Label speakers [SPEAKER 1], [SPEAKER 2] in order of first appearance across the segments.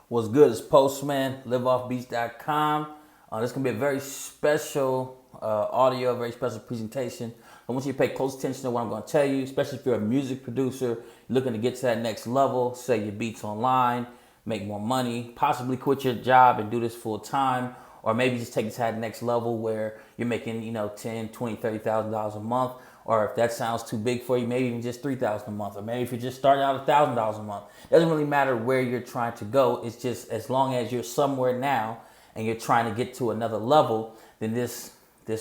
[SPEAKER 1] What's good? It's Postman, liveoffbeats.com. This is going to be a very special audio, very special presentation. I want you to pay close attention to what I'm going to tell you, especially if you're a music producer looking to get to that next level, sell your beats online, make more money, possibly quit your job and do this full time, or maybe just take it to that next level where you're making, 10, 20, $30,000 a month. Or if that sounds too big for you, maybe even just $3,000 a month, or maybe if you're just starting out $1,000 a month. It doesn't really matter where you're trying to go. It's just as long as you're somewhere now and you're trying to get to another level, then this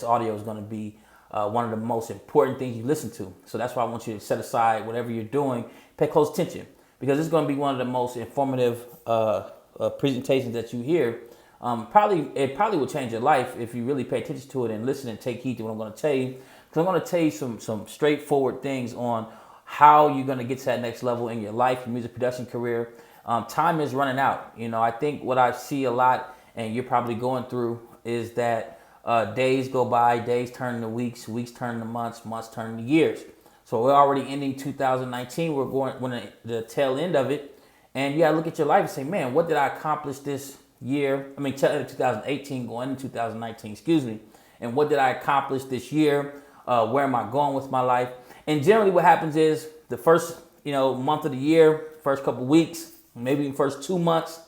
[SPEAKER 1] audio is going to be one of the most important things you listen to. So that's why I want you to set aside whatever you're doing, pay close attention, because it's going to be one of the most informative presentations that you hear. It probably will change your life if you really pay attention to it and listen and take heed to what I'm going to tell you. So I'm going to tell you some straightforward things on how you're going to get to that next level in your life, your music production career. Time is running out. I think what I see a lot, and you're probably going through, is that days go by, days turn into weeks, weeks turn into months, months turn into years. So we're already ending 2019. We're going the tail end of it. And you got to look at your life and say, man, what did I accomplish this year? 2018 going into 2019, excuse me. And what did I accomplish this year? Where am I going with my life? And generally what happens is the first, month of the year, first couple of weeks, maybe the first 2 months,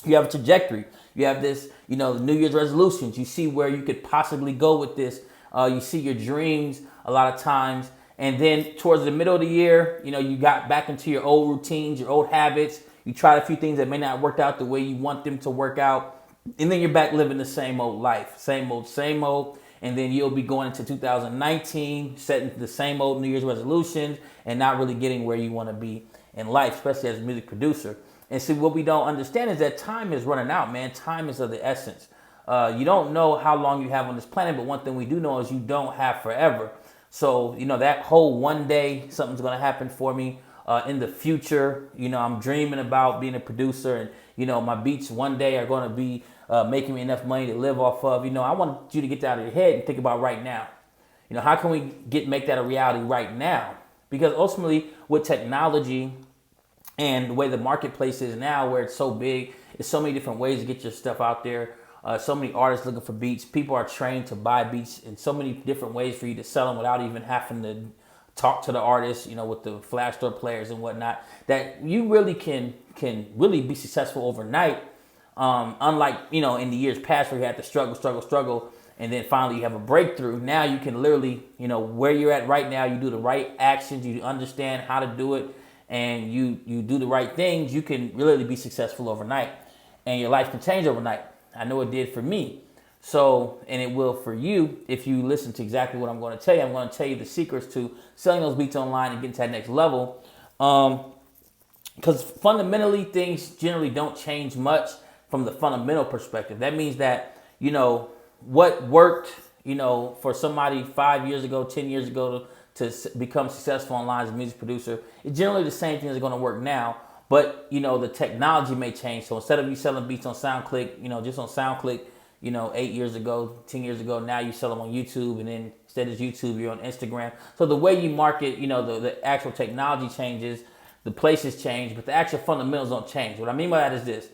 [SPEAKER 1] you have a trajectory. You have this, the New Year's resolutions. You see where you could possibly go with this. You see your dreams a lot of times. And then towards the middle of the year, you got back into your old routines, your old habits. You tried a few things that may not work out the way you want them to work out. And then you're back living the same old life, same old. And then you'll be going into 2019, setting the same old New Year's resolutions and not really getting where you want to be in life, especially as a music producer. And see, what we don't understand is that time is running out, man. Time is of the essence. You don't know how long you have on this planet, but one thing we do know is you don't have forever. So, that whole one day something's going to happen for me in the future. I'm dreaming about being a producer, and, my beats one day are going to be making me enough money to live off of. I want you to get that out of your head and think about right now. How can we make that a reality right now? Because ultimately, with technology and the way the marketplace is now, where it's so big, there's so many different ways to get your stuff out there. So many artists looking for beats. People are trained to buy beats in so many different ways for you to sell them without even having to talk to the artist, with the flash store players and whatnot, that you really can really be successful overnight. Unlike, in the years past where you had to struggle, and then finally you have a breakthrough. Now you can literally, where you're at right now, you do the right actions, you understand how to do it, and you do the right things, you can really be successful overnight. And your life can change overnight. I know it did for me. So, and it will for you if you listen to exactly what I'm going to tell you. I'm going to tell you the secrets to selling those beats online and getting to that next level. Because fundamentally, things generally don't change much from the fundamental perspective. That means that, what worked, for somebody 5 years ago, 10 years ago to become successful online as a music producer, it's generally the same thing that's going to work now. But, the technology may change. So instead of you selling beats on SoundClick, just on SoundClick, 8 years ago, 10 years ago, now you sell them on YouTube, and then instead of YouTube, you're on Instagram. So the way you market, the actual technology changes, the places change, but the actual fundamentals don't change. What I mean by that is this.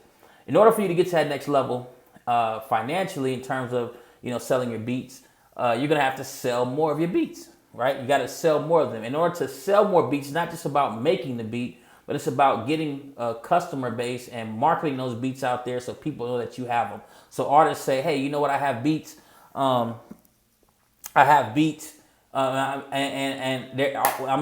[SPEAKER 1] In order for you to get to that next level financially in terms of, selling your beats, you're going to have to sell more of your beats, right? You got to sell more of them. In order to sell more beats, it's not just about making the beat, but it's about getting a customer base and marketing those beats out there so people know that you have them. So artists say, hey, you know what? I have beats. And I'm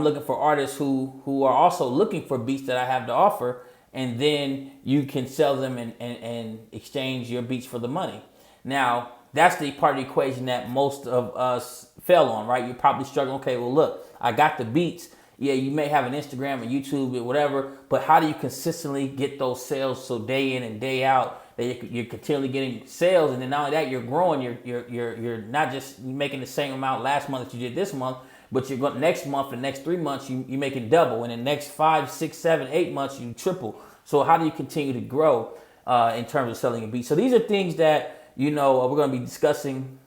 [SPEAKER 1] looking for artists who are also looking for beats that I have to offer. And then you can sell them and exchange your beats for the money. Now, that's the part of the equation that most of us fail on, right? You're probably struggling. Okay, well, look, I got the beats. Yeah, you may have an Instagram or YouTube or whatever, but how do you consistently get those sales so day in and day out that you're continually getting sales? And then not only that, you're growing. You're not just making the same amount last month that you did this month, but you're going next month and next 3 months you're making double, and in the next 5, 6, 7, 8 months you triple. So how do you continue to grow in terms of selling a beat? So these are things that we're going to be discussing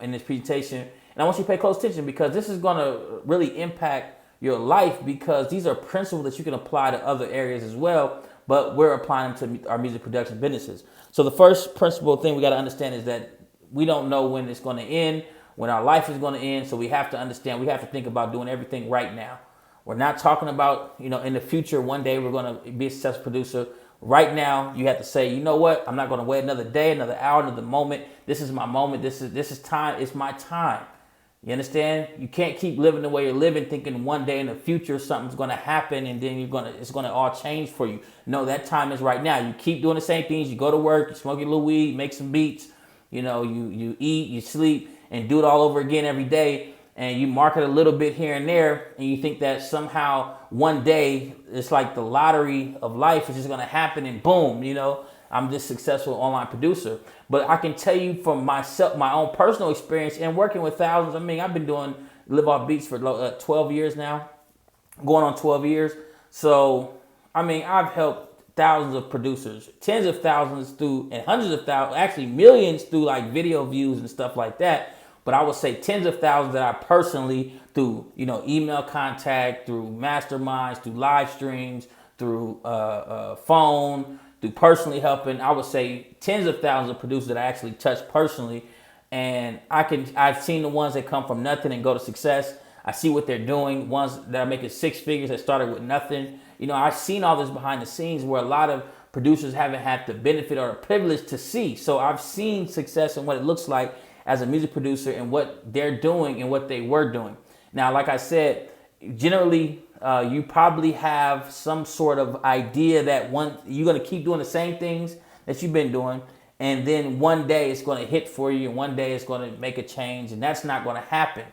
[SPEAKER 1] in this presentation, and I want you to pay close attention because this is going to really impact your life, because these are principles that you can apply to other areas as well. but we're applying them to our music production businesses. So the first principle thing we got to understand is that we don't know when it's going to end, when our life is going to end. So we have to understand, we have to think about doing everything right now. We're not talking about, in the future, one day we're going to be a successful producer. Right now, you have to say, you know what? I'm not going to wait another day, another hour, another moment. This is my moment. This is time. It's my time. You understand? You can't keep living the way you're living, thinking one day in the future something's going to happen and then it's going to all change for you. No, that time is right now. You keep doing the same things. You go to work, you smoke your little weed, make some beats. You eat, you sleep, and do it all over again every day. And you market a little bit here and there, and you think that somehow one day it's like the lottery of life is just going to happen, and boom, I'm this successful online producer. But I can tell you from myself, my own personal experience and working with thousands. I mean, I've been doing Live Off Beats for 12 years now, going on 12 years. So, I mean, I've helped thousands of producers, tens of thousands through, and hundreds of thousands, actually millions through like video views and stuff like that. But I would say tens of thousands that I personally, through email contact, through masterminds, through live streams, through phone, through personally helping. I would say tens of thousands of producers that I actually touched personally. And I've seen the ones that come from nothing and go to success. I see what they're doing. Ones that are making six figures that started with nothing. I've seen all this behind the scenes where a lot of producers haven't had the benefit or the privilege to see. So I've seen success and what it looks like as a music producer and what they're doing and what they were doing. Now, like I said, generally, you probably have some sort of idea that you're going to keep doing the same things that you've been doing, and then one day it's going to hit for you, and one day it's going to make a change, and that's not going to happen.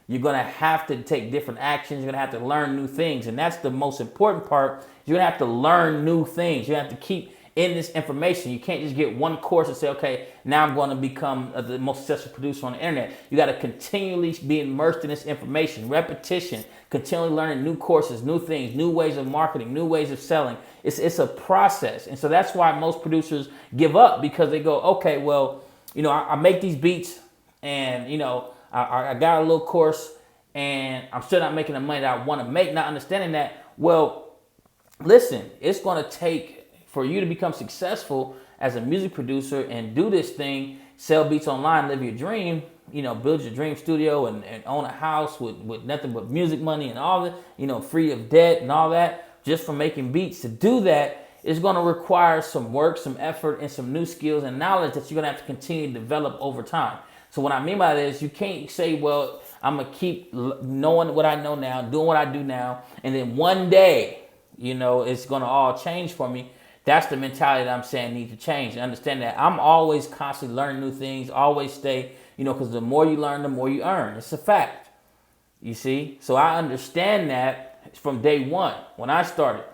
[SPEAKER 1] You're going to have to take different actions. You're going to have to learn new things, and that's the most important part. You're going to have to learn new things. You have to keep in this information. You can't just get one course and say, okay, now I'm going to become the most successful producer on the internet. You got to continually be immersed in this information, repetition, continually learning new courses, new things, new ways of marketing, new ways of selling. It's a process. And so that's why most producers give up, because they go, okay, well, I make these beats and, I got a little course and I'm still not making the money that I want to make, not understanding that. Well, listen, it's going to take for you to become successful as a music producer and do this thing, sell beats online, live your dream, build your dream studio and own a house with nothing but music money and all that, free of debt and all that, just from making beats. To do that is going to require some work, some effort, and some new skills and knowledge that you're going to have to continue to develop over time. So what I mean by this, you can't say, well, I'm going to keep knowing what I know now, doing what I do now, and then one day, it's going to all change for me. That's the mentality that I'm saying need to change. And understand that I'm always constantly learning new things, always stay, because the more you learn, the more you earn. It's a fact. You see? So I understand that from day one when I started,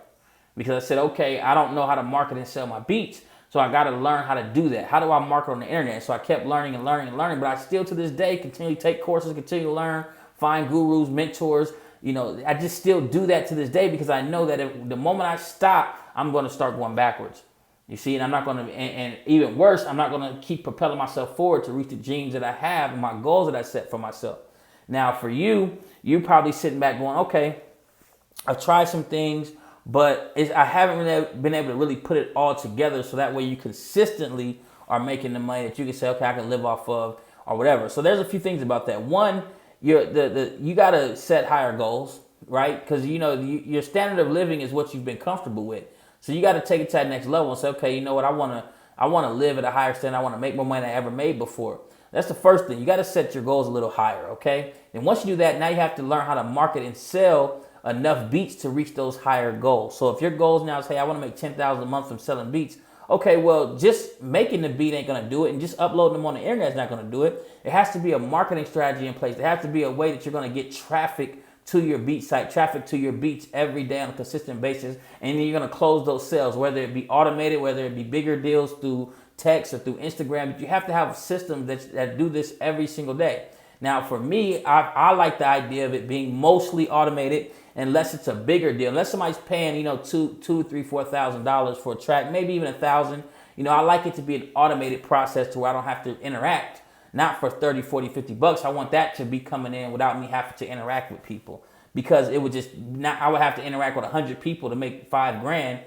[SPEAKER 1] because I said, okay, I don't know how to market and sell my beats. So I got to learn how to do that. How do I market on the internet? So I kept learning and learning and learning, but I still to this day continue to take courses, continue to learn, find gurus, mentors. I just still do that to this day, because I know that if the moment I stop, I'm going to start going backwards. You see, and I'm not going to, and even worse, I'm not going to keep propelling myself forward to reach the dreams that I have and my goals that I set for myself. Now, for you, you're probably sitting back going, okay, I've tried some things, but I haven't been able to really put it all together so that way you consistently are making the money that you can say, okay, I can live off of or whatever. So there's a few things about that. One, you got to set higher goals, right? Because, your standard of living is what you've been comfortable with. So you got to take it to that next level and say, okay, you know what? I want to live at a higher standard. I want to make more money than I ever made before. That's the first thing. You got to set your goals a little higher, okay? And once you do that, now you have to learn how to market and sell enough beats to reach those higher goals. So if your goals now is, hey, I want to make $10,000 a month from selling beats. Okay, well, just making the beat ain't going to do it, and just uploading them on the internet is not going to do it. It has to be a marketing strategy in place. There has to be a way that you're going to get traffic to your beat site, traffic to your beats every day on a consistent basis, and then you're going to close those sales, whether it be automated, whether it be bigger deals through text or through Instagram. You have to have systems that do this every single day. Now, for me, I like the idea of it being mostly automated, unless it's a bigger deal. Unless somebody's paying, $4,000 for a track, maybe even $1,000. I like it to be an automated process to where I don't have to interact. Not for 30, 40, 50 bucks. I want that to be coming in without me having to interact with people, because it would just not, I would have to interact with 100 people to make $5,000.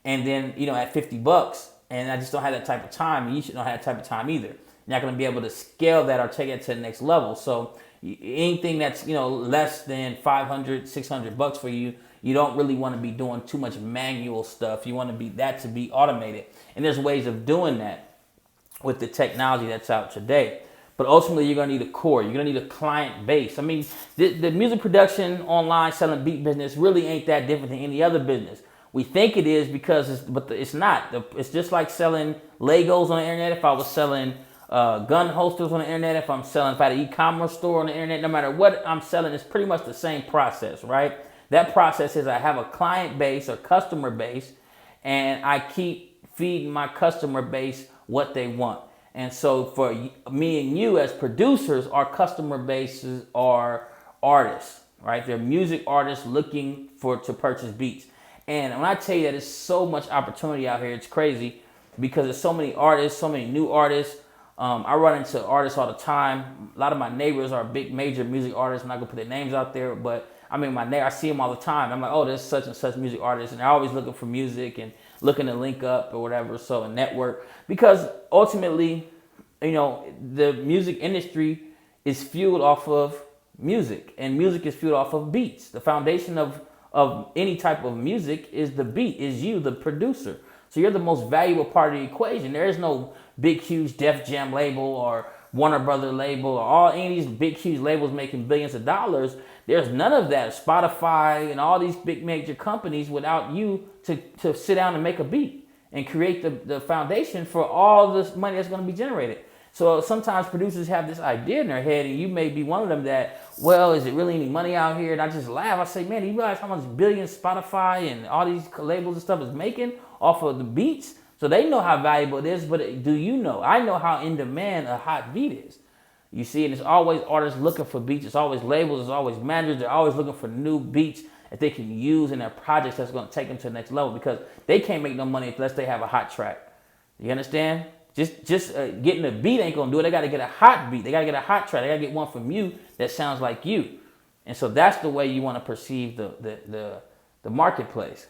[SPEAKER 1] and then, at $50, and I just don't have that type of time, and you should not have that type of time either. You're not going to be able to scale that or take it to the next level. So anything that's, less than 500, 600 bucks for you, you don't really want to be doing too much manual stuff. You want to be automated. And there's ways of doing that with the technology that's out today. But ultimately, you're going to need a core. You're going to need a client base. I mean, the music production, online selling beat business really ain't that different than any other business. We think it is because it's not. It's just like selling Legos on the internet. If I was selling gun holsters on the internet, if I had an e-commerce store on the internet, no matter what I'm selling, it's pretty much the same process, right? That process is I have a client base or customer base, and I keep feeding my customer base what they want. And so for me and you as producers, our customer bases are artists, right? They're music artists looking to purchase beats. And when I tell you that there's so much opportunity out here, it's crazy because there's so many artists, so many new artists. I run into artists all the time. A lot of my neighbors are big, major music artists. I'm not gonna put their names out there, but I see them all the time. I'm like, oh, there's such and such music artists, and they're always looking for music and looking to link up or whatever, so a network. Because ultimately, the music industry is fueled off of music, and music is fueled off of beats. The foundation of any type of music is the beat, is you, the producer. So you're the most valuable part of the equation. There is no big, huge Def Jam label or Warner Brother label or any of these big, huge labels making billions of dollars. There's none of that. Spotify and all these big major companies without you to sit down and make a beat and create the foundation for all this money that's going to be generated. So sometimes producers have this idea in their head, and you may be one of them that, well, is it really any money out here? And I just laugh. I say, man, do you realize how much billions Spotify and all these labels and stuff is making off of the beats? So they know how valuable it is, but do you know? I know how in demand a hot beat is. You see, and it's always artists looking for beats. It's always labels. It's always managers. They're always looking for new beats that they can use in their projects that's going to take them to the next level, because they can't make no money unless they have a hot track. You understand? Just getting a beat ain't going to do it. They got to get a hot beat. They got to get a hot track. They got to get one from you that sounds like you. And so that's the way you want to perceive the marketplace.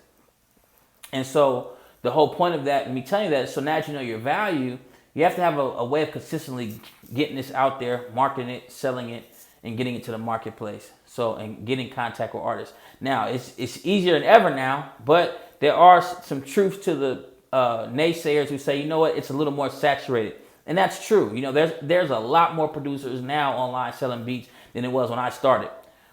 [SPEAKER 1] And so the whole point of that, and me telling you that, so now that you know your value, you have to have a way of consistently getting this out there, marketing it, selling it, and getting it to the marketplace. So, and getting contact with artists. Now, it's easier than ever now, but there are some truth to the naysayers who say, you know what, it's a little more saturated. And that's true. There's a lot more producers now online selling beats than it was when I started.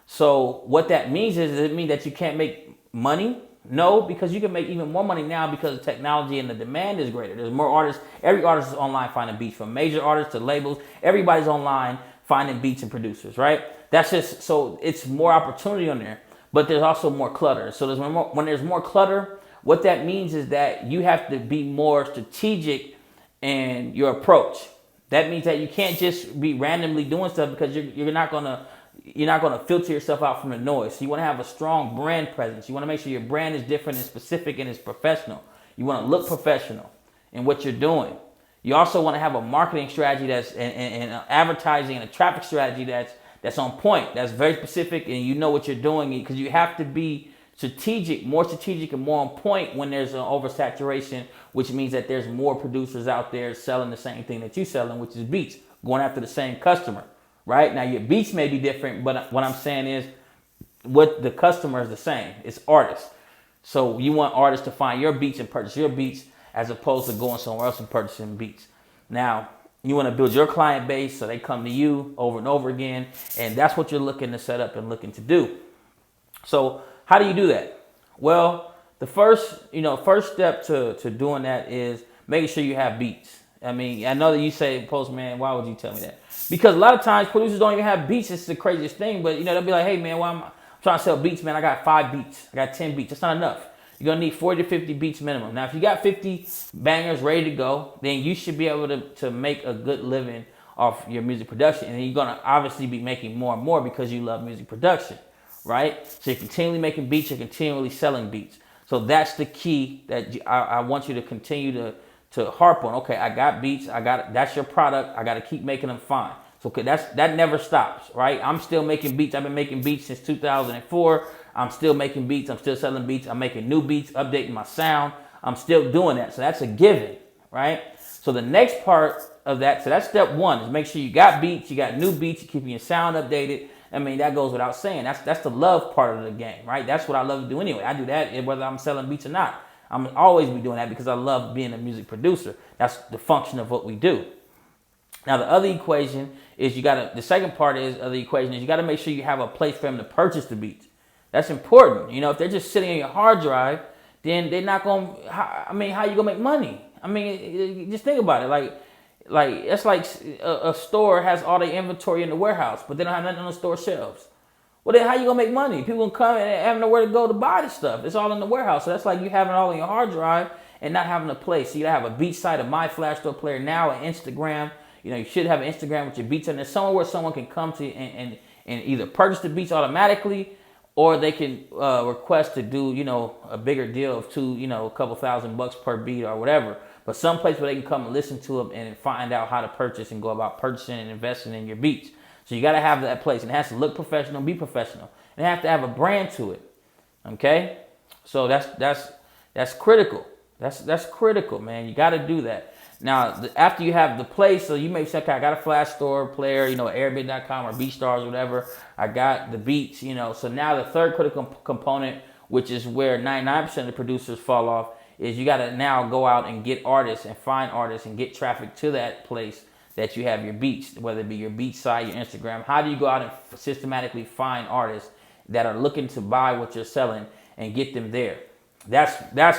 [SPEAKER 1] So what that means is, does it mean that you can't make money? No, because you can make even more money now because of technology and the demand is greater. There's more artists. Every artist is online finding beats, from major artists to labels. Everybody's online finding beats and producers, right? That's just, so it's more opportunity on there, but there's also more clutter. So when there's more clutter, what that means is that you have to be more strategic in your approach. That means that you can't just be randomly doing stuff, because you're not gonna filter yourself out from the noise. So you want to have a strong brand presence. You want to make sure your brand is different and specific and is professional. You want to look professional in what you're doing. You also want to have a marketing strategy that's and advertising and a traffic strategy that's on point, that's very specific, and you know what you're doing, because you have to be more strategic and more on point when there's an oversaturation, which means that there's more producers out there selling the same thing that you're selling, which is beats, going after the same customer. Right? Now, your beats may be different, but what I'm saying is what the customer is the same. It's artists. So you want artists to find your beats and purchase your beats, as opposed to going somewhere else and purchasing beats. Now, you want to build your client base so they come to you over and over again, and that's what you're looking to set up and looking to do. So how do you do that? Well, the first step to doing that is making sure you have beats. I mean, I know that you say, Postman, why would you tell me that? Because a lot of times producers don't even have beats. It's the craziest thing. But, they'll be like, hey, man, I'm trying to sell beats, man. I got 5 beats. I got 10 beats. That's not enough. You're going to need 40 to 50 beats minimum. Now, if you got 50 bangers ready to go, then you should be able to make a good living off your music production. And you're going to obviously be making more and more because you love music production, right? So you're continually making beats. You're continually selling beats. So that's the key that I want you to continue to harp on. Okay, I got beats. That's your product. I got to keep making them fine. So that never stops, right? I'm still making beats. I've been making beats since 2004. I'm still making beats. I'm still selling beats. I'm making new beats, updating my sound. I'm still doing that. So that's a given, right? So the next part of that, so that's step one, is make sure you got beats, you got new beats, you're keeping your sound updated. I mean, that goes without saying. That's the love part of the game, right? That's what I love to do anyway. I do that whether I'm selling beats or not. I'm always be doing that because I love being a music producer. That's the function of what we do. Now, the other equation is the second part of the equation is you got to make sure you have a place for them to purchase the beats. That's important. You know, if they're just sitting on your hard drive, then they're not going to, how you going to make money? I mean, just think about it. Like it's like a store has all the inventory in the warehouse, but they don't have nothing on the store shelves. Well, then how you going to make money? People can come and have nowhere to go to buy the stuff. It's all in the warehouse. So that's like you having it all on your hard drive and not having a place. So you have a beat site, a My Flash Store player now, an Instagram. You know, you should have an Instagram with your beats on there, somewhere where someone can come to and either purchase the beats automatically, or they can request to do, you know, a bigger deal of a couple $1,000 per beat or whatever. But some place where they can come and listen to them and find out how to purchase and go about purchasing and investing in your beats. So you got to have that place, and it has to look professional, be professional, and it has to have a brand to it. Okay, so that's critical. That's critical, man. You got to do that. Now, after you have the place, so you may say, okay, I got a Flash Store player, you know, airbit.com or BeatStars or whatever. I got the beats, you know. So now the third critical component, which is where 99% of the producers fall off, is you got to now go out and get artists and find artists and get traffic to that place that you have your beats, whether it be your beat site, your Instagram. How do you go out and systematically find artists that are looking to buy what you're selling and get them there? That's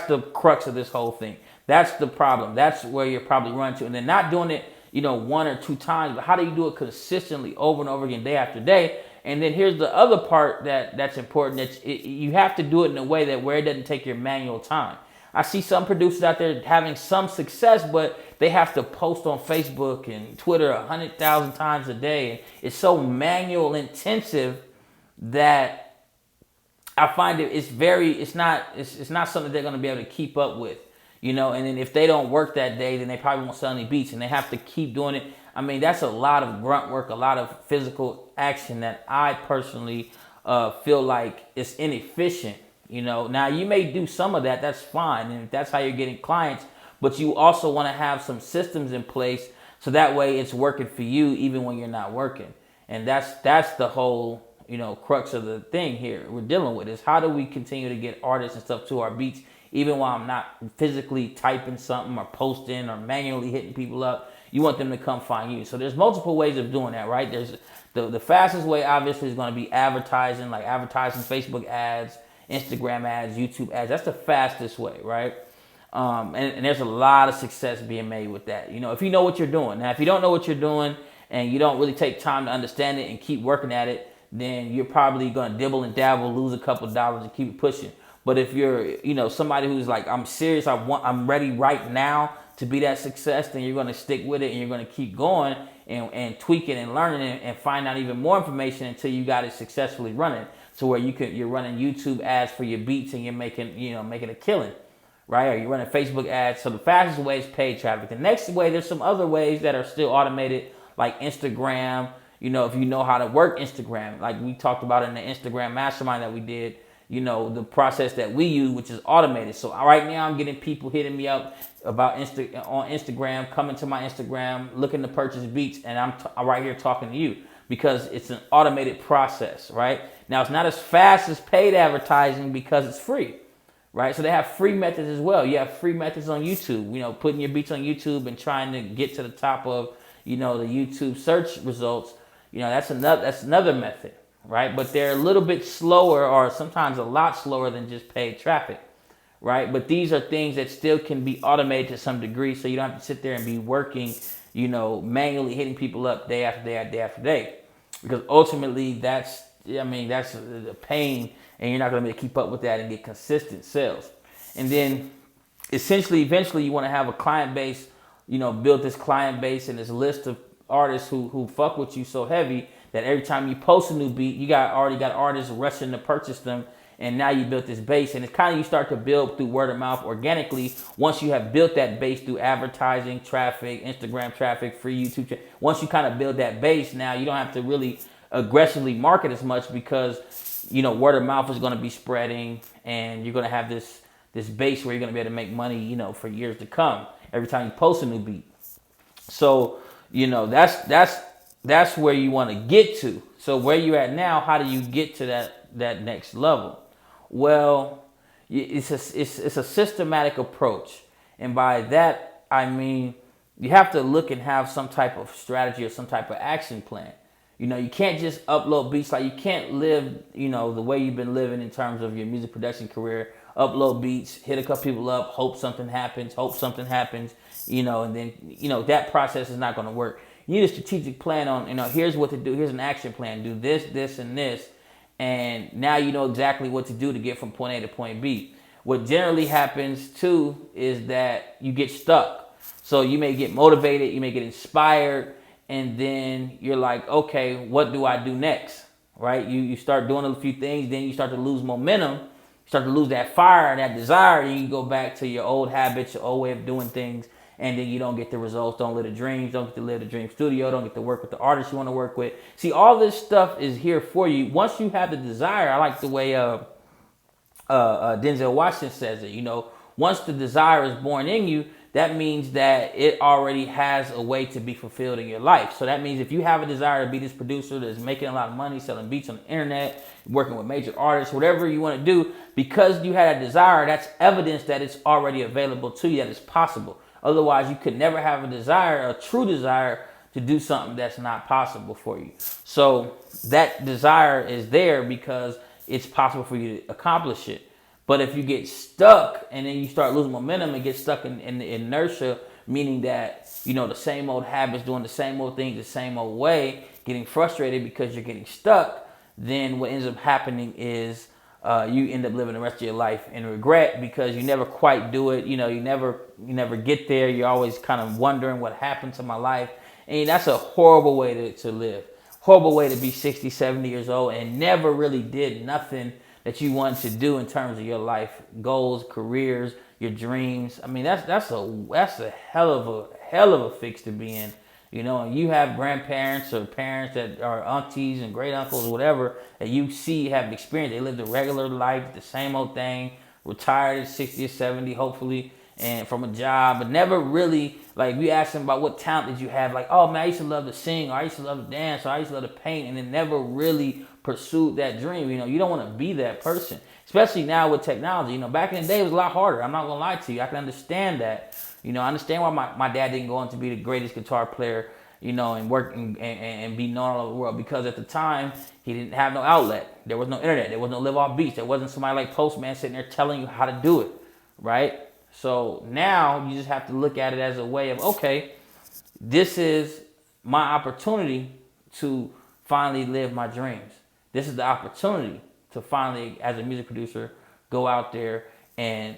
[SPEAKER 1] the crux of this whole thing. That's the problem. That's where you're probably running to. And then not doing it, you know, one or two times, but how do you do it consistently over and over again, day after day? And then here's the other part that's important. You have to do it in a way that where it doesn't take your manual time. I see some producers out there having some success, but they have to post on Facebook and Twitter 100,000 times a day. And it's so manual intensive that I find it's not something they're going to be able to keep up with, you know. And then if they don't work that day, then they probably won't sell any beats, and they have to keep doing it. I mean, that's a lot of grunt work, a lot of physical action that I personally feel like it's inefficient. You know, now you may do some of that, that's fine, and if that's how you're getting clients, but you also want to have some systems in place so that way it's working for you even when you're not working. And that's the whole, you know, crux of the thing here we're dealing with, is how do we continue to get artists and stuff to our beats even while I'm not physically typing something or posting or manually hitting people up. You want them to come find you. So there's multiple ways of doing that, right? There's the fastest way obviously is going to be advertising, like advertising Facebook ads, Instagram ads, YouTube ads. That's the fastest way, right? And there's a lot of success being made with that. You know, if you know what you're doing. Now, if you don't know what you're doing and you don't really take time to understand it and keep working at it, then you're probably going to dibble and dabble, lose a couple of dollars and keep pushing. But if you're, you know, somebody who's like, I'm serious, I'm ready right now to be that success, then you're going to stick with it and you're going to keep going and tweaking and learning and find out even more information until you got it successfully running. So where you're running YouTube ads for your beats and you're making a killing, right? Or you're running Facebook ads. So the fastest way is paid traffic. The next way, there's some other ways that are still automated, like Instagram. You know, if you know how to work Instagram, like we talked about in the Instagram mastermind that we did, you know, the process that we use, which is automated. So right now I'm getting people hitting me up about on Instagram, coming to my Instagram, looking to purchase beats, and I'm right here talking to you because it's an automated process, right? Now, it's not as fast as paid advertising because it's free, right? So they have free methods as well. You have free methods on YouTube, you know, putting your beats on YouTube and trying to get to the top of, you know, the YouTube search results. You know, that's another method, right? But they're a little bit slower, or sometimes a lot slower than just paid traffic, right? But these are things that still can be automated to some degree, so you don't have to sit there and be working, you know, manually hitting people up day after day, day after day. Because ultimately that's a pain, and you're not going to be able to keep up with that and get consistent sales. And then eventually you want to have a client base, you know, build this client base and this list of artists who fuck with you so heavy that every time you post a new beat, you already got artists rushing to purchase them. And now you built this base, and it's kind of you start to build through word of mouth organically. Once you have built that base through advertising, traffic, Instagram traffic, free YouTube traffic, once you kind of build that base, now you don't have to really aggressively market as much because, you know, word of mouth is going to be spreading, and you're going to have this this base where you're gonna be able to make money, for years to come. Every time you post a new beat. So, that's where you want to get to. So where you at now, how do you get to that next level? Well, it's a systematic approach. And by that, I mean, you have to look and have some type of strategy or some type of action plan. You can't just upload beats. Like, you can't live, the way you've been living in terms of your music production career. Upload beats, hit a couple people up, hope something happens, and then, that process is not going to work. You need a strategic plan on, here's what to do. Here's an action plan. Do this, this, and this. And now you know exactly what to do to get from point A to point B. What generally happens, too, is that you get stuck. So you may get motivated, you may get inspired, and then you're like, okay, what do I do next? Right? You start doing a few things, then you start to lose momentum, you start to lose that fire, that desire, and you go back to your old habits, your old way of doing things, and then you don't get the results, don't live the dreams, don't get to live the dream studio, don't get to work with the artists you want to work with. See, all this stuff is here for you. Once you have the desire, I like the way Denzel Washington says it, once the desire is born in you, that means that it already has a way to be fulfilled in your life. So that means if you have a desire to be this producer that's making a lot of money, selling beats on the internet, working with major artists, whatever you want to do, because you had a desire, that's evidence that it's already available to you, that it's possible. Otherwise, you could never have a desire, a true desire, to do something that's not possible for you. So that desire is there because it's possible for you to accomplish it. But if you get stuck and then you start losing momentum and get stuck in the inertia, meaning that, the same old habits, doing the same old things the same old way, getting frustrated because you're getting stuck, then what ends up happening is you end up living the rest of your life in regret because you never quite do it. You never get there. You're always kind of wondering what happened to my life. And that's a horrible way to live. Horrible way to be 60, 70 years old and never really did nothing that you want to do in terms of your life goals, careers, your dreams. I mean, that's a hell of a fix to be in. And you have grandparents or parents that are aunties and great uncles or whatever that you see have experience. They lived a regular life, the same old thing, retired at 60 or 70, hopefully, and from a job, but never really, like, we asked them about what talent did you have, like, oh man, I used to love to sing, or I used to love to dance, or I used to love to paint, and then never really pursued that dream. You don't want to be that person, especially now with technology. Back in the day it was a lot harder. I'm not gonna lie to you. I can understand that. I understand why my dad didn't go on to be the greatest guitar player, and work and be known all over the world, because at the time he didn't have no outlet. There was no internet. There was no live off beats. There wasn't somebody like Postman sitting there telling you how to do it, right? So now you just have to look at it as a way of, okay, this is my opportunity to finally live my dreams. This is the opportunity to finally, as a music producer, go out there and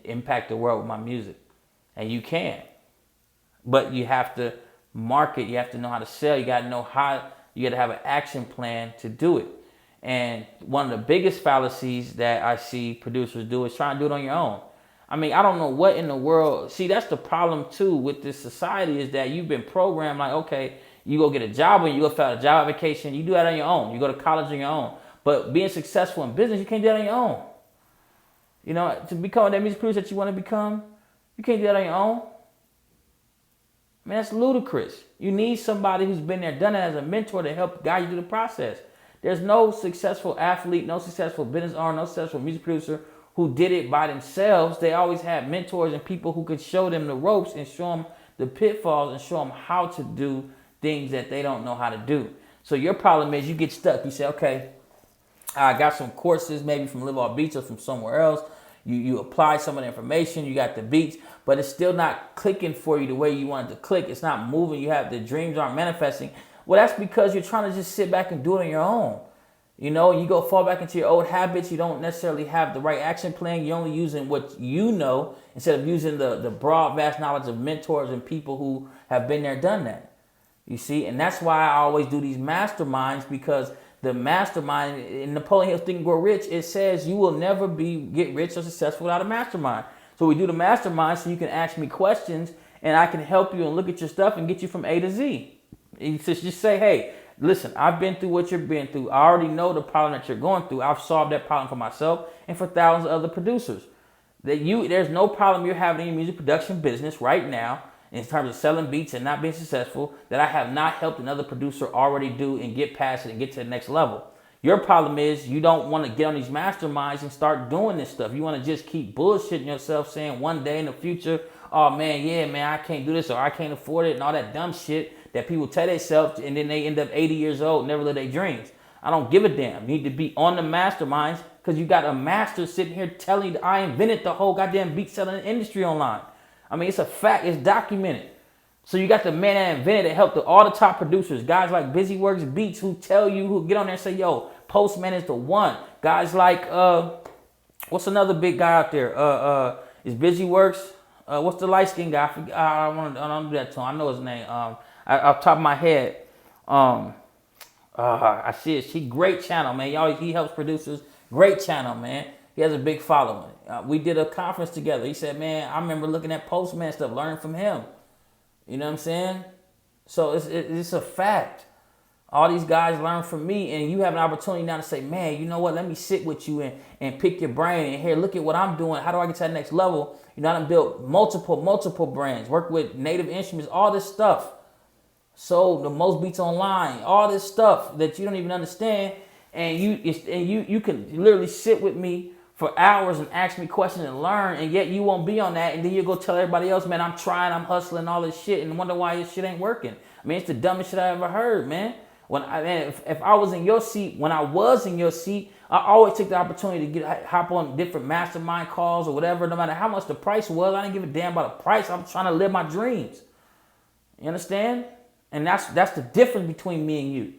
[SPEAKER 1] impact the world with my music. And you can. But you have to market, you have to know how to sell, you gotta have an action plan to do it. And one of the biggest fallacies that I see producers do is trying to do it on your own. I mean, I don't know what in the world. See, that's the problem too with this society, is that you've been programmed like, okay, you go get a job, or you go fill out a job application, you do that on your own. You go to college on your own. But being successful in business, you can't do that on your own. To become that music producer that you want to become, you can't do that on your own. Man, that's ludicrous. You need somebody who's been there, done it, as a mentor to help guide you through the process. There's no successful athlete, no successful business owner, no successful music producer who did it by themselves. They always had mentors and people who could show them the ropes and show them the pitfalls and show them how to do things that they don't know how to do. So your problem is you get stuck. You say, okay, I got some courses maybe from Live Off Beats or from somewhere else. You apply some of the information, you got the beats, but it's still not clicking for you the way you want it to click. It's not moving. You have the dreams aren't manifesting. Well, that's because you're trying to just sit back and do it on your own. You go fall back into your old habits. You don't necessarily have the right action plan. You're only using what you know instead of using the broad, vast knowledge of mentors and people who have been there, done that. You see, and that's why I always do these masterminds, because the mastermind in Napoleon Hill's Think and Grow Rich, it says you will never get rich or successful without a mastermind. So we do the mastermind so you can ask me questions and I can help you and look at your stuff and get you from A to Z. And just say, hey, listen, I've been through what you've been through. I already know the problem that you're going through. I've solved that problem for myself and for thousands of other producers. There's no problem you're having in your music production business right now in terms of selling beats and not being successful that I have not helped another producer already do and get past it and get to the next level. Your problem is you don't want to get on these masterminds and start doing this stuff. You want to just keep bullshitting yourself saying one day in the future, oh man, yeah, man, I can't do this or I can't afford it and all that dumb shit that people tell themselves and then they end up 80 years old, never live their dreams. I don't give a damn. You need to be on the masterminds because you got a master sitting here telling you that I invented the whole goddamn beat selling industry online. I mean, it's a fact. It's documented. So you got the man that invented it, helped all the top producers, guys like BusyWorks Beats who tell you, who get on there and say, yo, Postman is the one. Guys like, what's another big guy out there? Is BusyWorks? What's the light skinned guy? I don't do that to him. I know his name. Off the top of my head. I see it. He great channel, man. He helps producers. Great channel, man. He has a big following. We did a conference together. He said, man, I remember looking at Postman stuff, learning from him. You know what I'm saying? So it's a fact. All these guys learn from me, and you have an opportunity now to say, man, you know what? Let me sit with you and pick your brain. And here, look at what I'm doing. How do I get to that next level? You know, I done built multiple brands, work with Native Instruments, all this stuff. Sold the most beats online, all this stuff that you don't even understand. And you can literally sit with me for hours and ask me questions and learn, and yet you won't be on that, and then you go tell everybody else, man, I'm trying, I'm hustling, all this shit, and wonder why this shit ain't working. I mean, it's the dumbest shit I ever heard, man. If I was in your seat, when I was in your seat, I always took the opportunity to hop on different mastermind calls or whatever, no matter how much the price was. I didn't give a damn about the price. I'm trying to live my dreams. You understand? And that's the difference between me and you.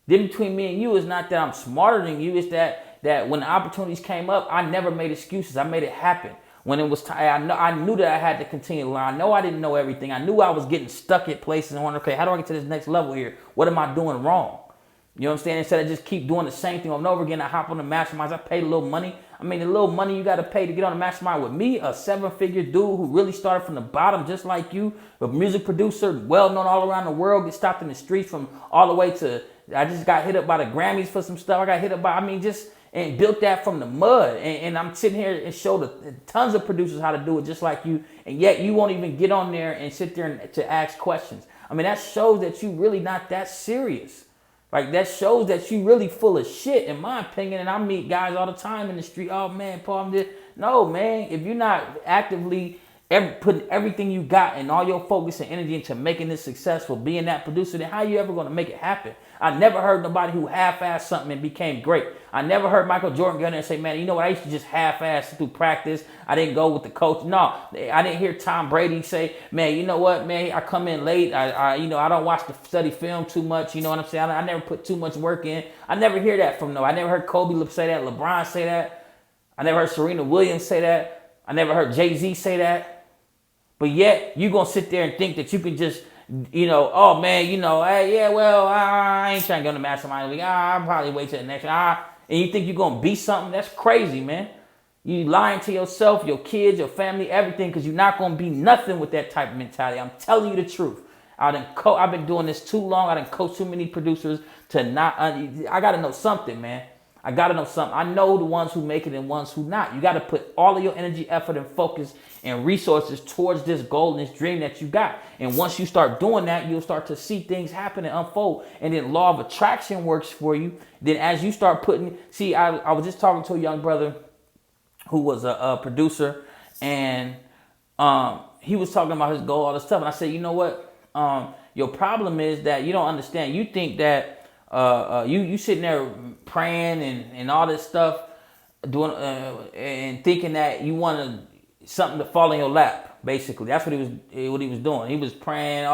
[SPEAKER 1] The difference between me and you is not that I'm smarter than you. It's that when the opportunities came up, I never made excuses. I made it happen. When it was time, I knew that I had to continue to learn. I know I didn't know everything. I knew I was getting stuck at places and wondering, okay, how do I get to this next level here? What am I doing wrong? You know what I'm saying? Instead of just keep doing the same thing over and over again, I hop on the masterminds. I paid a little money. I mean, the little money you got to pay to get on the mastermind with me, a 7-figure dude who really started from the bottom just like you, a music producer, well-known all around the world, get stopped in the streets from all the way to, I just got hit up by the Grammys for some stuff. I got hit up by, and built that from the mud. And I'm sitting here and show tons of producers how to do it just like you. And yet you won't even get on there and sit there to ask questions. I mean, that shows that you really not that serious. Like, that shows that you really full of shit, in my opinion. And I meet guys all the time in the street. Oh, man, Paul, I'm this. No, man, if you're not actively putting everything you got and all your focus and energy into making this successful, being that producer, then how you ever going to make it happen? I never heard nobody who half-assed something and became great. I never heard Michael Jordan go in there and say, man, you know what, I used to just half-ass through practice. I didn't go with the coach. No, I didn't hear Tom Brady say, man, you know what, man, I come in late. I don't watch the study film too much. You know what I'm saying? I never put too much work in. I never hear that from no. I never heard Kobe say that, LeBron say that. I never heard Serena Williams say that. I never heard Jay-Z say that. But yet, you're going to sit there and think that you can just, oh, man, hey, yeah, well, I ain't trying to go to the mastermind league. I'll probably wait till the next one. And you think you're going to be something? That's crazy, man. You lying to yourself, your kids, your family, everything, because you're not going to be nothing with that type of mentality. I'm telling you the truth. I've been doing this too long. I done coached too many producers to not, I got to know something, man. I got to know something. I know the ones who make it and ones who not. You got to put all of your energy, effort, and focus and resources towards this goal and this dream that you got. And once you start doing that, you'll start to see things happen and unfold. And then law of attraction works for you. Then as you start I was just talking to a young brother who was a producer, and he was talking about his goal, all this stuff. And I said, you know what? Your problem is that you don't understand. You think that you sitting there praying and all this stuff, doing and thinking that you want something to fall in your lap. Basically, that's what he was doing. He was praying.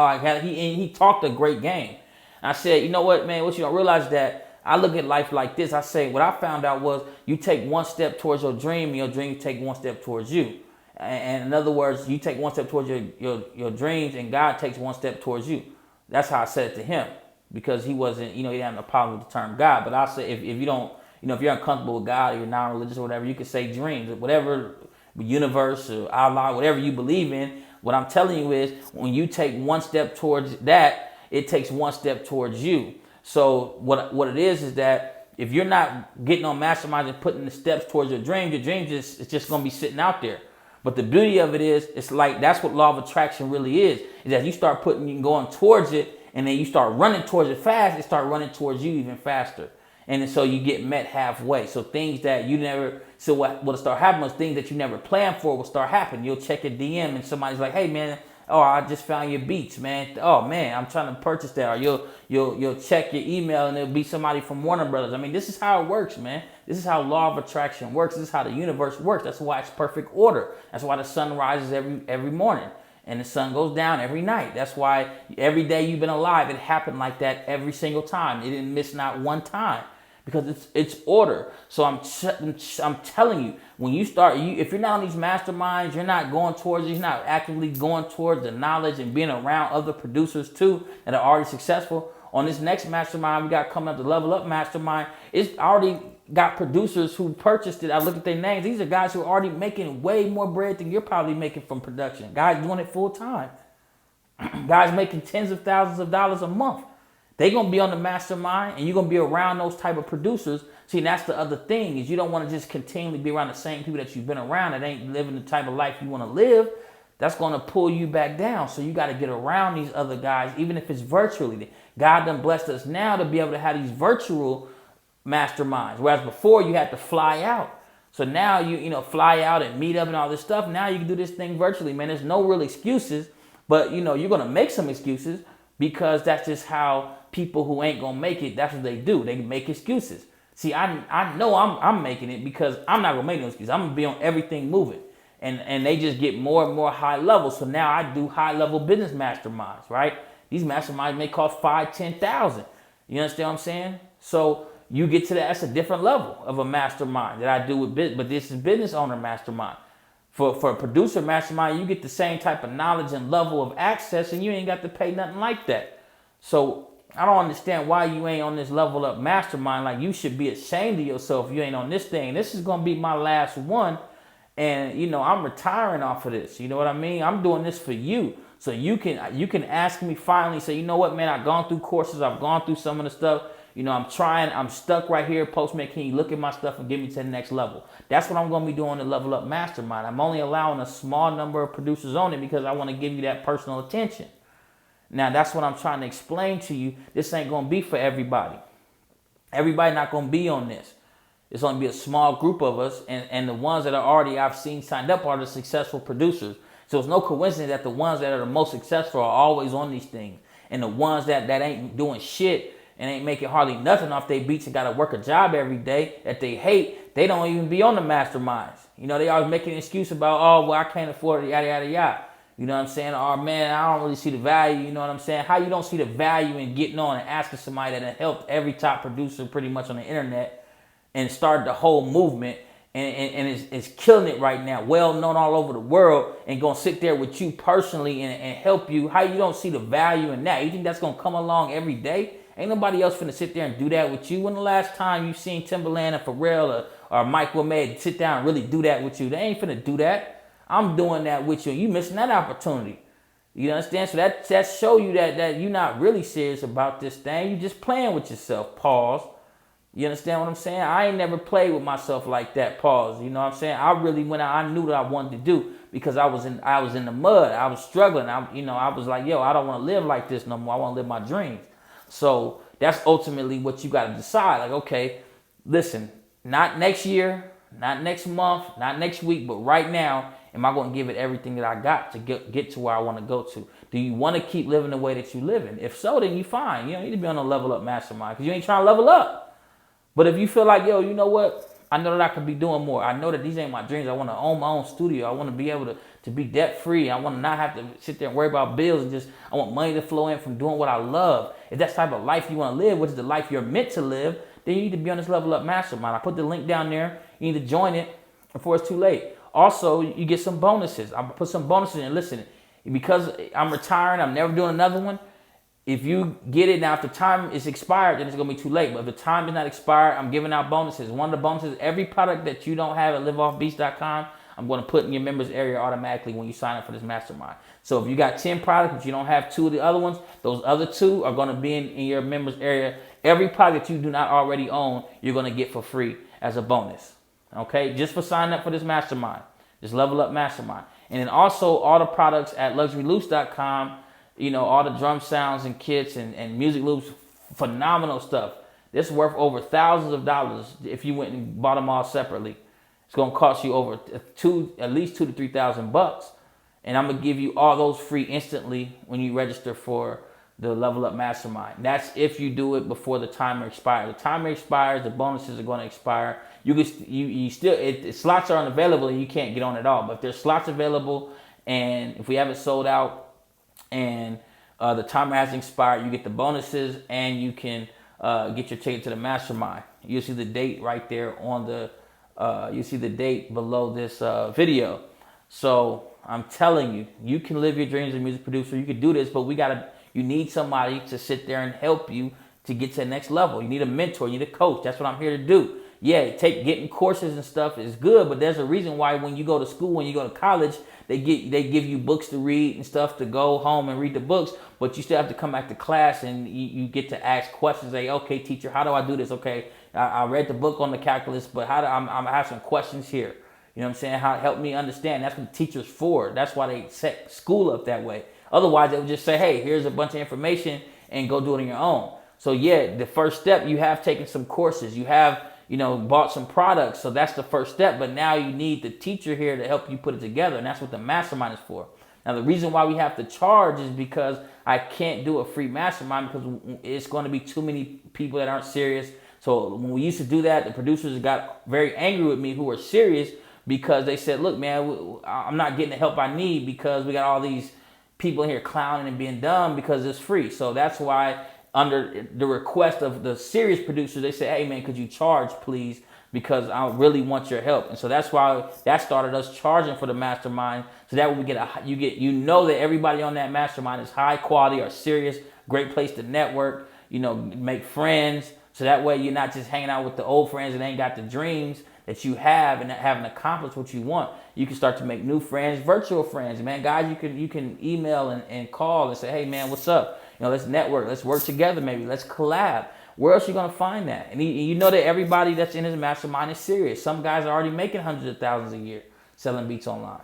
[SPEAKER 1] He talked a great game. And I said, you know what, man? What you don't realize that I look at life like this. I say what I found out was you take one step towards your dream, and your dream take one step towards you. And in other words, you take one step towards your dreams, and God takes one step towards you. That's how I said it to him. Because he wasn't, he didn't have no problem with the term God. But I'll say if you don't, if you're uncomfortable with God or you're non-religious or whatever, you can say dreams, whatever universe or Allah, whatever you believe in. What I'm telling you is when you take one step towards that, it takes one step towards you. So what it is that if you're not getting on masterminds and putting the steps towards your dreams it's just going to be sitting out there. But the beauty of it is, it's like that's what law of attraction really is that you start going towards it, and then you start running towards it fast, it start running towards you even faster. And so you get met halfway. So things that you never, so what'll start happening is things that you never planned for will start happening. You'll check a DM and somebody's like, hey man, oh, I just found your beats, man. Oh man, I'm trying to purchase that. Or you'll check your email and it'll be somebody from Warner Brothers. I mean, this is how it works, man. This is how law of attraction works. This is how the universe works. That's why it's perfect order. That's why the sun rises every morning and the sun goes down every night. That's why every day you've been alive, it happened like that every single time. It didn't miss not one time. Because it's order. So I'm telling you, when you start, if you're not on these masterminds, you're not going towards, you're not actively going towards the knowledge and being around other producers too that are already successful. On this next mastermind we got coming up, the Level Up Mastermind, it's already got producers who purchased it. I look at their names. These are guys who are already making way more bread than you're probably making from production. Guys doing it full time. Guys making tens of thousands of dollars a month. They're going to be on the mastermind and you're going to be around those type of producers. See, that's the other thing is you don't want to just continually be around the same people that you've been around that ain't living the type of life you want to live. That's going to pull you back down. So you got to get around these other guys, even if it's virtually. God done blessed us now to be able to have these virtual masterminds. Whereas before you had to fly out. So now you fly out and meet up and all this stuff. Now you can do this thing virtually, man. There's no real excuses, but you're going to make some excuses because that's just how people who ain't gonna make it, that's what they do. They make excuses. See, I know I'm making it because I'm not gonna make no excuses. I'm gonna be on everything moving. And they just get more and more high level. So now I do high level business masterminds, right? These masterminds may cost $5,000, $10,000. You understand what I'm saying? So you get to that's a different level of a mastermind that I do with business, but this is business owner mastermind. For a producer mastermind, you get the same type of knowledge and level of access and you ain't got to pay nothing like that. So I don't understand why you ain't on this Level Up Mastermind. Like, you should be ashamed of yourself if you ain't on this thing. This is going to be my last one. And, I'm retiring off of this. You know what I mean? I'm doing this for you. So you can ask me finally, say, you know what, man, I've gone through courses. I've gone through some of the stuff. I'm stuck right here. Postman, can you look at my stuff and get me to the next level? That's what I'm going to be doing the Level Up Mastermind. I'm only allowing a small number of producers on it because I want to give you that personal attention. Now, that's what I'm trying to explain to you. This ain't going to be for everybody. Everybody not going to be on this. It's going to be a small group of us, and the ones that are already I've seen signed up are the successful producers. So it's no coincidence that the ones that are the most successful are always on these things. And the ones that ain't doing shit and ain't making hardly nothing off their beats and got to work a job every day that they hate, they don't even be on the masterminds. They always making an excuse about, oh, well, I can't afford it, yada, yada, yada. You know what I'm saying? Or, man, I don't really see the value. You know what I'm saying? How you don't see the value in getting on and asking somebody that helped every top producer pretty much on the internet and started the whole movement and is killing it right now, well known all over the world, and going to sit there with you personally and help you. How you don't see the value in that? You think that's going to come along every day? Ain't nobody else finna sit there and do that with you. When the last time you seen Timberland or Pharrell or Mike Wilmade sit down and really do that with you? They ain't finna do that. I'm doing that with you. You missing that opportunity. You understand? So that show you that you're not really serious about this thing. You just playing with yourself. Pause. You understand what I'm saying? I ain't never played with myself like that. Pause. You know what I'm saying? I really went out. I knew what I wanted to do because I was in the mud. I was struggling. I was like, yo, I don't want to live like this no more. I want to live my dreams. So that's ultimately what you got to decide. Like, okay, listen, not next year, not next month, not next week, but right now, am I going to give it everything that I got to get to where I want to go to? Do you want to keep living the way that you living? If so, then you fine. You don't need to be on a Level Up Mastermind because you ain't trying to level up. But if you feel like, yo, you know what? I know that I could be doing more. I know that these ain't my dreams. I want to own my own studio. I want to be able to be debt free. I want to not have to sit there and worry about bills and I want money to flow in from doing what I love. If that's the type of life you want to live, which is the life you're meant to live, then you need to be on this Level Up Mastermind. I put the link down there. You need to join it before it's too late. Also, you get some bonuses. I'm going to put some bonuses in. Listen, because I'm retiring, I'm never doing another one. If you get it now, if the time is expired, then it's going to be too late. But if the time is not expired, I'm giving out bonuses. One of the bonuses, every product that you don't have at liveoffbeats.com, I'm going to put in your members area automatically when you sign up for this mastermind. So if you got 10 products, but you don't have 2 of the other ones, those other 2 are going to be in your members area. Every product that you do not already own, you're going to get for free as a bonus. Okay, just for signing up for this mastermind. It's Level Up Mastermind. And then also all the products at luxuryloops.com, all the drum sounds and kits and music loops, phenomenal stuff. This is worth over thousands of dollars if you went and bought them all separately. It's going to cost you over at least $2,000 to $3,000. And I'm going to give you all those free instantly when you register for the Level Up Mastermind. That's if you do it before the timer expires. The timer expires, the bonuses are going to expire. Slots are unavailable and you can't get on at all. But if there's slots available and if we have it sold out and the timer has expired, you get the bonuses and you can get your ticket to the mastermind. You'll see the date right there on the. You see the date below this video. So I'm telling you, you can live your dreams as a music producer. You can do this, but you need somebody to sit there and help you to get to the next level. You need a mentor, you need a coach. That's what I'm here to do. Yeah, getting courses and stuff is good, but there's a reason why when you go to school, when you go to college, they give you books to read and stuff to go home and read the books, but you still have to come back to class and you get to ask questions. Say, okay, teacher, how do I do this? Okay, I read the book on the calculus, but I have some questions here. You know what I'm saying? Help me understand. That's what the teacher's for. That's why they set school up that way. Otherwise, they would just say, hey, here's a bunch of information and go do it on your own. So yeah, the first step, you have taken some courses. You have, bought some products. So that's the first step. But now you need the teacher here to help you put it together. And that's what the mastermind is for. Now, the reason why we have to charge is because I can't do a free mastermind because it's going to be too many people that aren't serious. So when we used to do that, the producers got very angry with me who were serious because they said, look, man, I'm not getting the help I need because we got all these people in here clowning and being dumb because it's free. So that's why under the request of the serious producers, they say, hey, man, could you charge, please? Because I really want your help. And so that's why that started us charging for the mastermind. So that way you know that everybody on that mastermind is high quality or serious, great place to network, make friends. So that way you're not just hanging out with the old friends and ain't got the dreams that you have and haven't accomplished what you want. You can start to make new friends, virtual friends. Man, guys, you can email and call and say, hey, man, what's up? Let's network. Let's work together maybe. Let's collab. Where else are you going to find that? And you know that everybody that's in his mastermind is serious. Some guys are already making hundreds of thousands a year selling beats online.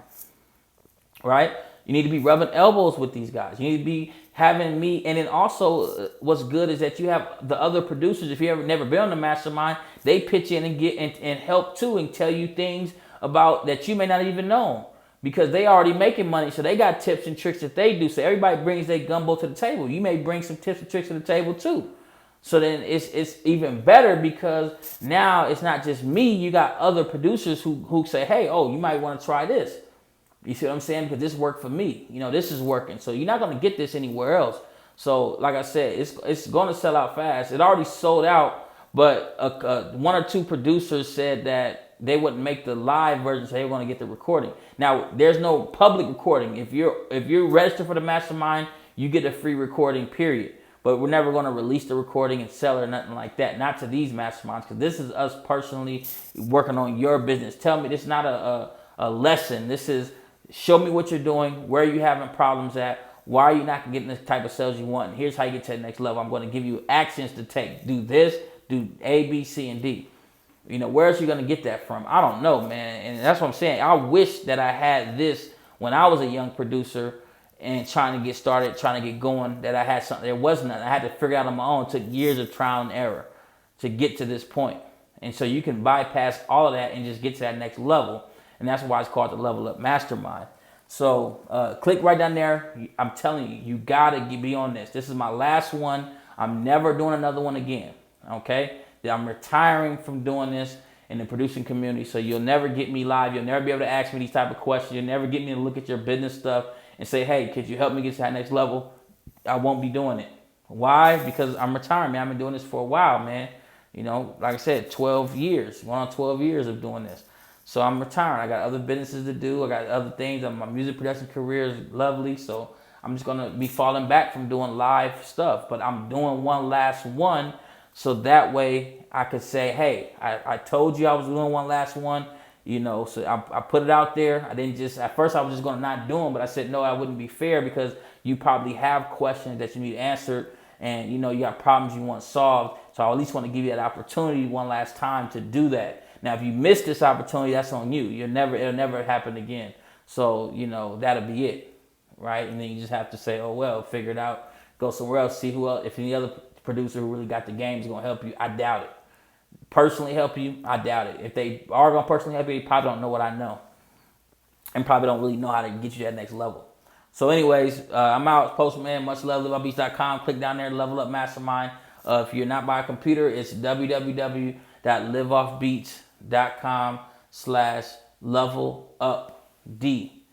[SPEAKER 1] Right? You need to be rubbing elbows with these guys. You need to be having me. And then also what's good is that you have the other producers. If you ever never been on the mastermind, they pitch in and get and help too and tell you things about that you may not even know because they already making money. So they got tips and tricks that they do. So everybody brings their gumbo to the table. You may bring some tips and tricks to the table too. So then it's even better because now it's not just me. You got other producers who say, hey, you might want to try this. You see what I'm saying? Because this worked for me. This is working. So you're not going to get this anywhere else. So like I said, it's going to sell out fast. It already sold out, but one or two producers said that they wouldn't make the live version, so they want to get the recording. Now, there's no public recording. If you're registered for the mastermind, you get a free recording, period. But we're never going to release the recording and sell it or nothing like that. Not to these masterminds, because this is us personally working on your business. Tell me, this is not a lesson. This is show me what you're doing, where are you having problems at, why are you not getting the type of sales you want, and here's how you get to the next level. I'm going to give you actions to take. Do this, do A, B, C, and D. Where else are you going to get that from? I don't know, man. And that's what I'm saying. I wish that I had this when I was a young producer and trying to get started, trying to get going, that I had something. There was nothing. I had to figure it out on my own. It took years of trial and error to get to this point. And so you can bypass all of that and just get to that next level. And that's why it's called the Level Up Mastermind. So click right down there. I'm telling you, you got to be on this. This is my last one. I'm never doing another one again. Okay? I'm retiring from doing this in the producing community. So you'll never get me live. You'll never be able to ask me these type of questions. You'll never get me to look at your business stuff and say, hey, could you help me get to that next level? I won't be doing it. Why? Because I'm retiring, man. I've been doing this for a while, man. Like I said, 12 years. Going on 12 years of doing this. So I'm retiring. I got other businesses to do. I got other things. My music production career is lovely. So I'm just going to be falling back from doing live stuff. But I'm doing one last one. So that way I could say, hey, I told you I was doing one last one. So I put it out there. I didn't just, at first I was just going to not do them. But I said, no, I wouldn't be fair because you probably have questions that you need answered. And, you got problems you want solved. So I at least want to give you that opportunity one last time to do that. Now, if you miss this opportunity, that's on you. It'll never happen again. So, that'll be it, right? And then you just have to say, oh, well, figure it out. Go somewhere else, see who else, if any other producer who really got the game is going to help you. I doubt it. Personally help you, I doubt it. If they are going to personally help you, they probably don't know what I know. And probably don't really know how to get you to that next level. So anyways, I'm out. Postman, much love, liveoffbeats.com. Click down there, level up mastermind. If you're not by a computer, it's www.liveoffbeats.com/level-up-D.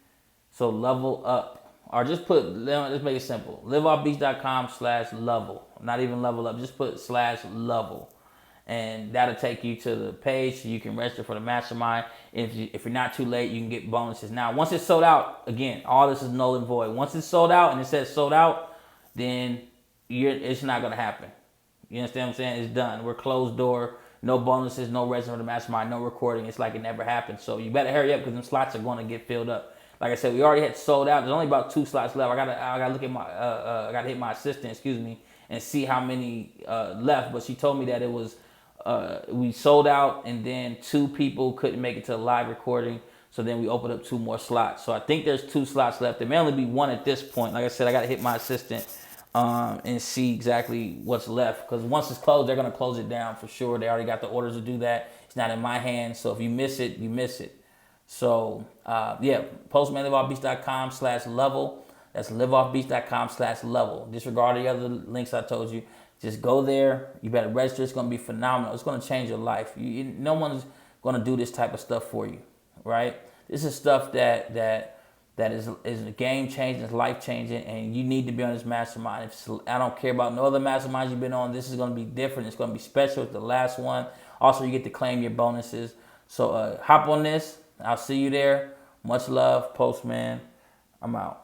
[SPEAKER 1] So level up. Or just let's make it simple. Liveoffbeats.com/level. Not even level up, just put /level. And that'll take you to the page so you can register for the mastermind. If you're not too late, you can get bonuses. Now, once it's sold out, again, all this is null and void. Once it's sold out and it says sold out, then it's not going to happen. You understand what I'm saying? It's done. We're closed door. No bonuses, no registration for the mastermind, no recording. It's like it never happened. So you better hurry up because them slots are going to get filled up. Like I said, we already had sold out. There's only about 2 slots left. I gotta look at my I gotta hit my assistant, and see how many left. But she told me that it was we sold out, and then 2 people couldn't make it to the live recording. So then we opened up 2 more slots. So I think there's 2 slots left. There may only be 1 at this point. Like I said, I gotta hit my assistant and see exactly what's left. Because once it's closed, they're gonna close it down for sure. They already got the orders to do that. It's not in my hands. So if you miss it, you miss it. So, Postman, liveoffbeats.com/level. That's liveoffbeats.com/level. Disregard the other links I told you. Just go there. You better register. It's going to be phenomenal. It's going to change your life. No one's going to do this type of stuff for you, right? This is stuff that is a game changing, it's life changing, and you need to be on this mastermind. I don't care about no other masterminds you've been on. This is going to be different. It's going to be special. It's the last one. Also, you get to claim your bonuses. So hop on this. I'll see you there. Much love, Postman. I'm out.